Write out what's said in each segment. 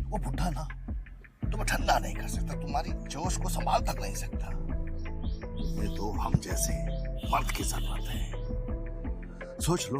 वो बुढ़ा ना तुम्हें ठंडा नहीं कर सकता, तुम्हारी जोश को संभाल तक नहीं सकता। ये तो हम जैसे मर्द की जरूरत है। सोच लो,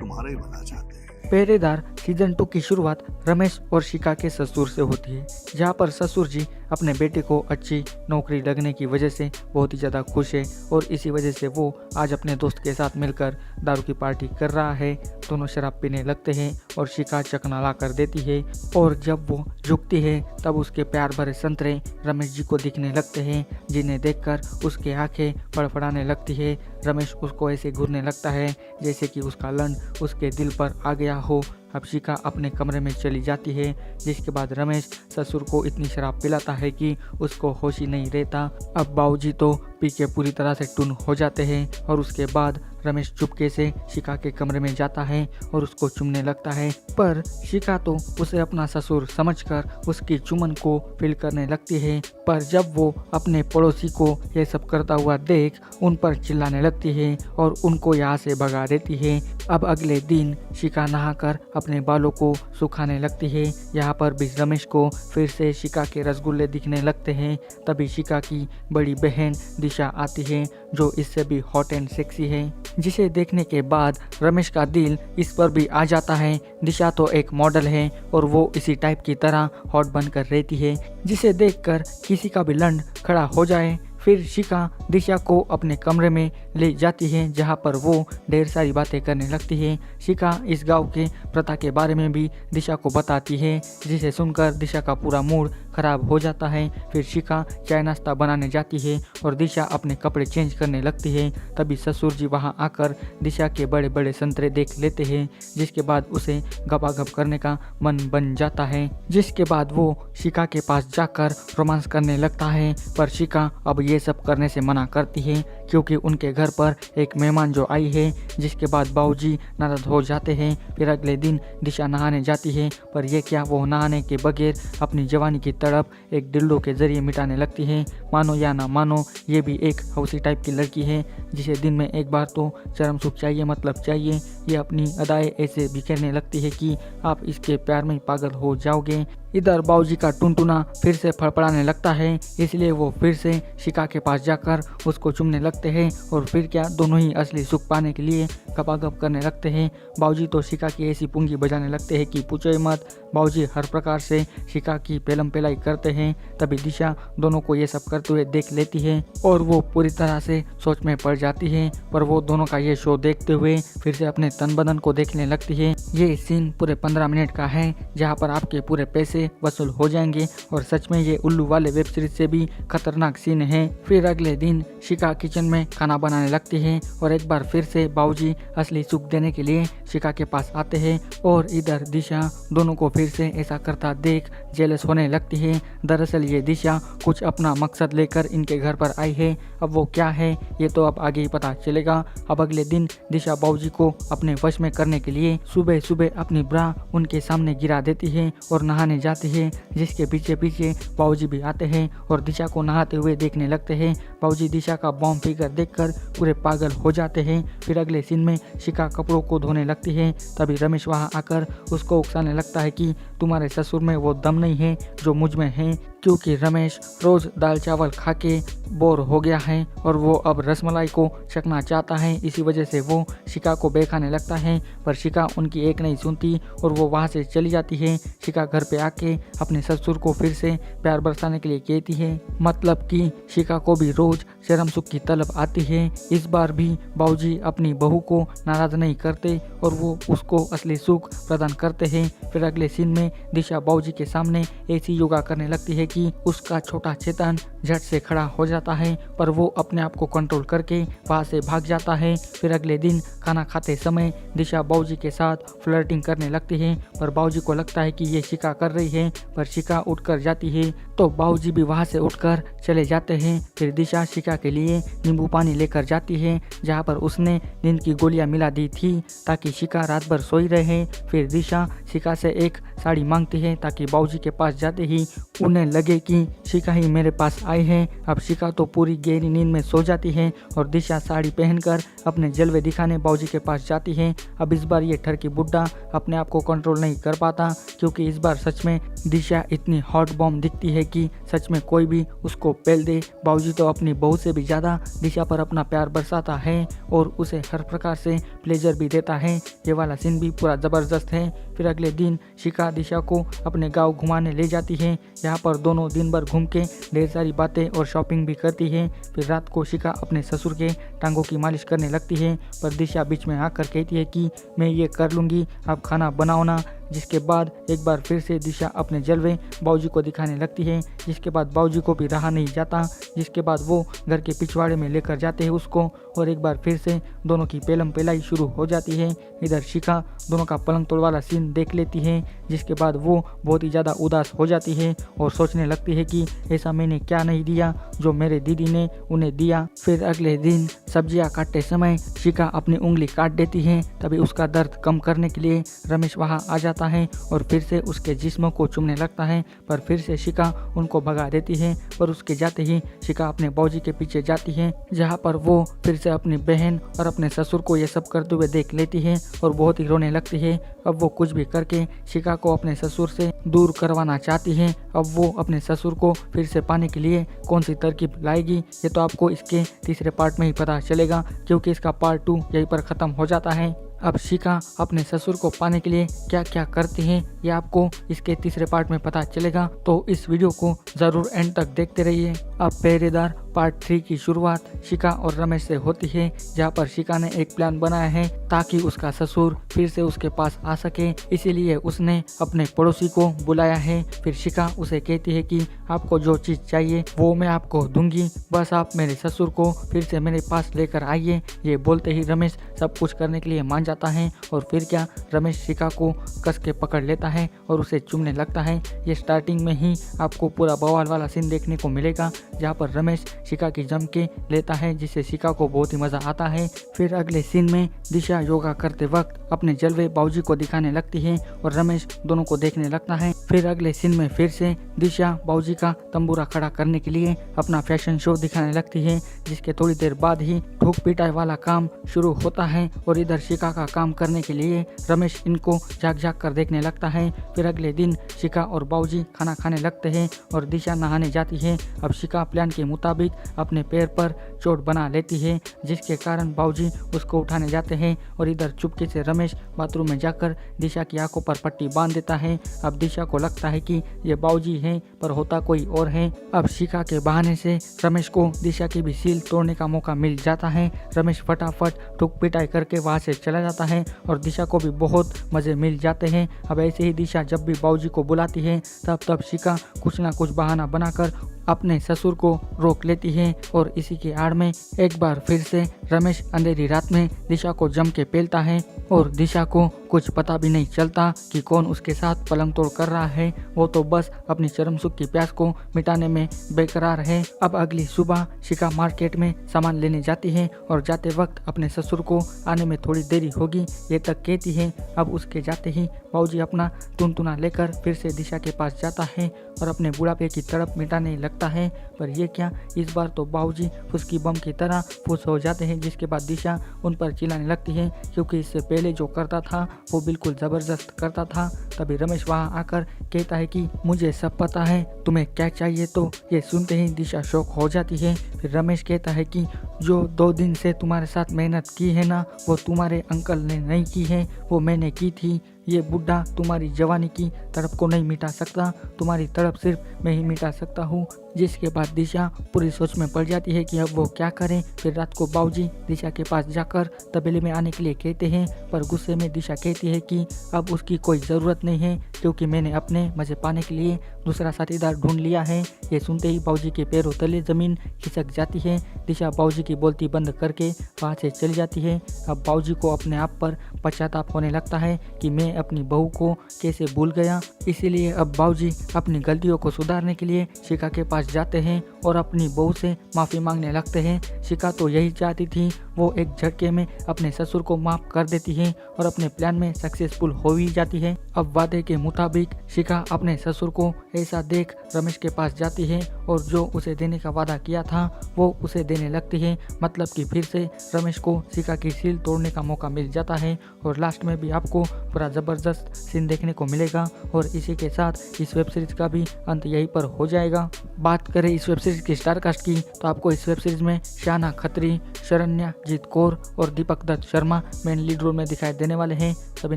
तुम्हारा ही भला चाहते हैं। पहरेदार सीजन 2 की शुरुआत रमेश और शिखा के ससुर से होती है, जहां पर ससुर जी अपने बेटे को अच्छी नौकरी लगने की वजह से बहुत ही ज़्यादा खुश है और इसी वजह से वो आज अपने दोस्त के साथ मिलकर दारू की पार्टी कर रहा है। दोनों शराब पीने लगते हैं और शिखा चकना ला कर देती है और जब वो झुकती है तब उसके प्यार भरे संतरे रमेश जी को दिखने लगते हैं, जिन्हें देखकर उसकी आंखें फड़फड़ाने लगती है। रमेश उसको ऐसे घूरने लगता है जैसे कि उसका लंड उसके दिल पर आ गया हो। अब शिखा अपने कमरे में चली जाती है, जिसके बाद रमेश ससुर को इतनी शराब पिलाता है कि उसको होश ही नहीं रहता। अब बाबूजी तो पी के पूरी तरह से टुन हो जाते हैं और उसके बाद रमेश चुपके से शिखा के कमरे में जाता है और उसको चूमने लगता है, पर शिखा तो उसे अपना ससुर समझकर उसकी चुमन को फील करने लगती है। पर जब वो अपने पड़ोसी को ये सब करता हुआ देख उन पर चिल्लाने लगती है और उनको यहाँ से भगा देती है। अब अगले दिन शिखा नहाकर अपने बालों को सुखाने लगती है। यहाँ पर भी रमेश को फिर से शिखा के रसगुल्ले दिखने लगते हैं। तभी शिखा की बड़ी बहन दिशा आती है, जो इससे भी हॉट एंड सेक्सी है, जिसे देखने के बाद रमेश का दिल इस पर भी आ जाता है। दिशा तो एक मॉडल है और वो इसी टाइप की तरह हॉट बनकर रहती है, जिसे देखकर किसी का भी लंड खड़ा हो जाए। फिर शिखा दिशा को अपने कमरे में ले जाती है, जहां पर वो ढेर सारी बातें करने लगती है। शिखा इस गांव के प्रथा के बारे में भी दिशा को बताती है, जिसे सुनकर दिशा का पूरा मूड खराब हो जाता है। फिर शिखा चाय नाश्ता बनाने जाती है और दिशा अपने कपड़े चेंज करने लगती है। तभी ससुर जी वहां आकर दिशा के बड़े बड़े संतरे देख लेते हैं, जिसके बाद उसे गपागप करने का मन बन जाता है। जिसके बाद वो शिखा के पास जाकर रोमांस करने लगता है, पर शिखा अब ये सब करने से मना करती है क्योंकि उनके घर पर एक मेहमान जो आई है, जिसके बाद बाबूजी नाराज हो जाते हैं। फिर अगले दिन दिशा नहाने जाती है, पर यह क्या, वो नहाने के बगैर अपनी जवानी की तड़प एक डिल्डो के जरिए मिटाने लगती है। मानो या ना मानो, ये भी एक हौसी टाइप की लड़की है, जिसे दिन में एक बार तो चरम सुख चाहिए, मतलब चाहिए। ये अपनी अदाएं ऐसे बिखेरने लगती है कि आप इसके प्यार में पागल हो जाओगे। इधर बाबूजी का टुनटुना फिर से फड़फड़ाने लगता है, इसलिए वो फिर से शिखा के पास जाकर उसको चूमने लगते हैं और फिर क्या, दोनों ही असली सुख पाने के लिए गपागप करने लगते हैं। बाबूजी तो शिखा की ऐसी पुंगी बजाने लगते हैं कि पूछो ही मत। बाबूजी हर प्रकार से शिखा की पेलम पेलाई करते हैं। तभी दिशा दोनों को ये सब करते हुए देख लेती है और वो पूरी तरह से सोच में पड़ जाती है। पर वो दोनों का ये शो देखते हुए फिर से अपने तन बदन को देखने लगती है। ये सीन पूरे 15 मिनट का है, जहाँ पर आपके पूरे पैसे वसूल हो जाएंगे और सच में ये उल्लू वाले वेब सीरीज से भी खतरनाक सीन है। फिर अगले दिन शिखा किचन में खाना बनाने लगती है और एक बार फिर से बाबूजी असली सुख देने के लिए शिखा के पास आते हैं और इधर दिशा दोनों को फिर से ऐसा करता देख जेलस होने लगती है। दरअसल ये दिशा कुछ अपना मकसद लेकर इनके घर पर आई है। अब वो क्या है ये तो अब आगे ही पता चलेगा। अब अगले दिन दिशा बाबूजी को अपने वश में करने के लिए सुबह सुबह अपनी ब्रा उनके सामने गिरा देती है और नहाने जाती है, जिसके पीछे पीछे बाबूजी भी आते हैं और दिशा को नहाते हुए देखने लगते हैं। बाबूजी दिशा का बॉम्ब फिगर देखकर पूरे पागल हो जाते हैं। फिर अगले सीन में शिखा कपड़ों को धोने लगती है। तभी रमेश वहां आकर उसको उकसाने लगता है कि तुम्हारे ससुर में वो दम नहीं है जो मुझ में है, क्योंकि रमेश रोज दाल चावल खा के बोर हो गया है और वो अब रसमलाई को चखना चाहता है। इसी वजह से वो शिखा को बहकाने लगता है, पर शिखा उनकी एक नहीं सुनती और वो वहाँ से चली जाती है। शिखा घर पे आके अपने ससुर को फिर से प्यार बरसाने के लिए कहती है, मतलब कि शिखा को भी रोज शर्म सुख की तलब आती है। इस बार भी बाबूजी अपनी बहू को नाराज नहीं करते और वो उसको असली सुख प्रदान करते हैं। फिर अगले सीन में दिशा बाबूजी के सामने ऐसी योगा करने लगती है कि उसका छोटा चेतन झट से खड़ा हो जाता है, पर वो अपने आप को कंट्रोल करके वहाँ से भाग जाता है। फिर अगले दिन खाना खाते समय दिशा बाबूजी के साथ फ्लर्टिंग करने लगती है, पर बाबूजी को लगता है कि ये शिखा कर रही है, पर शिखा उठकर जाती है तो बाबूजी भी वहाँ से उठकर चले जाते हैं। फिर दिशा शिखा के लिए नींबू पानी लेकर जाती है, जहाँ पर उसने नींद की गोलियां मिला दी थी ताकि शिखा रात भर सोई रहे। फिर दिशा शिखा से एक साड़ी मांगती है ताकि बाबूजी के पास जाते ही उन्हें लगे कि शिका ही मेरे पास आए हैं। अब शिका तो पूरी गहरी नींद में सो जाती है और दिशा साड़ी पहनकर अपने जलवे दिखाने बाबूजी के पास जाती है। अब इस बार ये ठरकी बुड्ढा अपने आप को कंट्रोल नहीं कर पाता, क्योंकि इस बार सच में दिशा इतनी हॉट बॉम्ब दिखती है कि सच में कोई भी उसको पेल दे। बाबूजी तो अपनी बहू से भी ज़्यादा दिशा पर अपना प्यार बरसाता है और उसे हर प्रकार से प्लेजर भी देता है। ये वाला सीन भी पूरा ज़बरदस्त है। फिर अगले दिन शिका दिशा को अपने गांव घुमाने ले जाती है। यहाँ पर दोनों दिन भर घूम के ढेर सारी बातें और शॉपिंग भी करती है। फिर रात को शिका अपने ससुर के टांगों की मालिश करने लगती है, पर दिशा बीच में आकर कहती है कि मैं ये कर लूँगी, आप खाना बनाओ ना। जिसके बाद एक बार फिर से दिशा अपने जलवे बाबूजी को दिखाने लगती है, जिसके बाद बाबूजी को भी रहा नहीं जाता। जिसके बाद वो घर के पिछवाड़े में लेकर जाते हैं उसको और एक बार फिर से दोनों की पेलम पेलाई शुरू हो जाती है। इधर शिका दोनों का पलंग तोड़ वाला सीन देख लेती है, जिसके बाद वो बहुत ही ज़्यादा उदास हो जाती है और सोचने लगती है कि ऐसा मैंने क्या नहीं दिया जो मेरे दीदी ने उन्हें दिया। फिर अगले दिन सब्जियां काटते समय शिका अपनी उंगली काट देती है। तभी उसका दर्द कम करने के लिए रमेश वहां आ जाता है और फिर से उसके जिस्म को चूमने लगता है, पर फिर से शिका उनको भगा देती है। पर उसके जाते ही शिका अपने बाबूजी के पीछे जाती है, जहाँ पर वो फिर से अपनी बहन और अपने ससुर को ये सब करते हुए देख लेती है और बहुत ही रोने लगती है। अब वो कुछ भी करके शिका को अपने ससुर से दूर करवाना चाहती है। अब वो अपने ससुर को फिर से पाने के लिए कौन सी तरकीब लाएगी, ये तो आपको इसके तीसरे पार्ट में ही पता चलेगा, क्योंकि इसका पार्ट 2 यहीं पर ख़त्म हो जाता है। अब शिका अपने ससुर को पाने के लिए क्या क्या करती है ये आपको इसके तीसरे पार्ट में पता चलेगा, तो इस वीडियो को ज़रूर एंड तक देखते रहिए। अब पहरेदार पार्ट 3 की शुरुआत शिका और रमेश से होती है, जहाँ पर शिका ने एक प्लान बनाया है ताकि उसका ससुर फिर से उसके पास आ सके। इसीलिए उसने अपने पड़ोसी को बुलाया है। फिर शिका उसे कहती है कि आपको जो चीज़ चाहिए वो मैं आपको दूंगी, बस आप मेरे ससुर को फिर से मेरे पास लेकर आइए। ये बोलते ही रमेश सब कुछ करने के लिए मान जाता है और फिर क्या, रमेश शिका को कस के पकड़ लेता है और उसे चूमने लगता है। ये स्टार्टिंग में ही आपको पूरा बवाल वाला सीन देखने को मिलेगा, जहाँ पर रमेश शिका की जम के लेता है, जिससे शिका को बहुत ही मज़ा आता है। फिर अगले सीन में दिशा योगा करते वक्त अपने जलवे बाबूजी को दिखाने लगती है और रमेश दोनों को देखने लगता है। फिर अगले सीन में फिर से दिशा बाबूजी का तंबूरा खड़ा करने के लिए अपना फैशन शो दिखाने लगती है, जिसके थोड़ी देर बाद ही ठोक पिटाई वाला काम शुरू होता है और इधर शिका का काम करने के लिए रमेश इनको झाँक झाँक कर देखने लगता है। फिर अगले दिन शिका और बाबूजी खाना खाने लगते हैं और दिशा नहाने जाती है। अब शिका प्लान के मुताबिक अपने पैर पर चोट बना लेती है, जिसके कारण बाबूजी उसको उठाने जाते हैं और इधर चुपके से रमेश बाथरूम में जाकर दिशा की आंखों पर पट्टी बांध देता है। अब दिशा को लगता है कि ये बाबूजी हैं, पर होता कोई और है। अब शिका के बहाने से रमेश को दिशा की भी सील तोड़ने का मौका मिल जाता है। रमेश फटाफट ठुक पिटाई करके वहां से चला जाता है और दिशा को भी बहुत मजे मिल जाते हैं। अब ऐसे ही दिशा जब भी बाबूजी को बुलाती है तब शिका कुछ ना कुछ बहाना बनाकर अपने ससुर को रोक लेती है और इसी की आड़ में एक बार फिर से रमेश अंधेरी रात में दिशा को जम के पेलता है और दिशा को कुछ पता भी नहीं चलता कि कौन उसके साथ पलंग तोड़ कर रहा है। वो तो बस अपनी चरम सुख की प्यास को मिटाने में बेकरार है। अब अगली सुबह शिका मार्केट में सामान लेने जाती है और जाते वक्त अपने ससुर को आने में थोड़ी देरी होगी ये तक कहती है। अब उसके जाते ही बाबूजी अपना टुनटुना लेकर फिर से दिशा के पास जाता है और अपने बुढ़ापे की तड़प मिटाने लगता है। पर ये क्या, इस बार तो बाबूजी फुसकी बम की तरह फुस हो जाते हैं, जिसके बाद दिशा उन पर चिल्लाने लगती है, क्योंकि इससे पहले जो करता था वो बिल्कुल ज़बरदस्त करता था। तभी रमेश वहाँ आकर कहता है कि मुझे सब पता है, तुम्हें क्या चाहिए। तो ये सुनते ही दिशा शौक हो जाती है। फिर रमेश कहता है कि जो 2 दिन से तुम्हारे साथ मेहनत की है ना, वो तुम्हारे अंकल ने नहीं की है, वो मैंने की थी। ये बुढ़ा तुम्हारी जवानी की तड़प को नहीं मिटा सकता, तुम्हारी तड़प सिर्फ मैं ही मिटा सकता हूँ। जिसके बाद दिशा पूरी सोच में पड़ जाती है कि अब वो क्या करें। फिर रात को बाबूजी दिशा के पास जाकर तबेले में आने के लिए कहते हैं, पर गुस्से में दिशा कहती है कि अब उसकी कोई ज़रूरत नहीं है, क्योंकि मैंने अपने मज़े पाने के लिए दूसरा साथीदार ढूंढ लिया है। ये सुनते ही बाबूजी के पैरों तले ज़मीन खिसक जाती है। दिशा बाबूजी की बोलती बंद करके वहाँ से चली जाती है। अब बाबूजी को अपने आप पर पश्चाताप होने लगता है कि मैं अपनी बहू को कैसे भूल गया। इसीलिए अब बाबूजी अपनी गलतियों को सुधारने के लिए शिका के पास जाते हैं और अपनी बहू से माफ़ी मांगने लगते हैं। शिखा तो यही चाहती थी, वो एक झटके में अपने ससुर को माफ़ कर देती है और अपने प्लान में सक्सेसफुल हो ही जाती है। अब वादे के मुताबिक शिखा अपने ससुर को ऐसा देख रमेश के पास जाती है और जो उसे देने का वादा किया था वो उसे देने लगती है। मतलब कि फिर से रमेश को शिखा की सील तोड़ने का मौका मिल जाता है और लास्ट में भी आपको पूरा ज़बरदस्त सीन देखने को मिलेगा। और इसी के साथ इस वेब सीरीज का भी अंत यहीं पर हो जाएगा। बात करें इस वेब सीरीज की स्टारकास्ट की तो आपको इस वेब सीरीज में शाना खत्री, शरण्या, जीत कौर और Deepak Dutt Sharma main lead role में दिखाई देने वाले हैं। सभी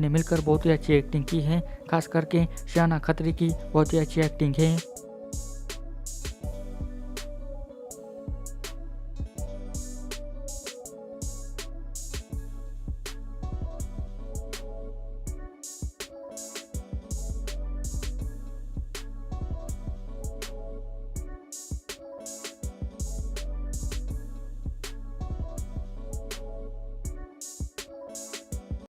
ने मिलकर बहुत ही अच्छी एक्टिंग की है, खास करके शाना खत्री की बहुत ही अच्छी एक्टिंग है।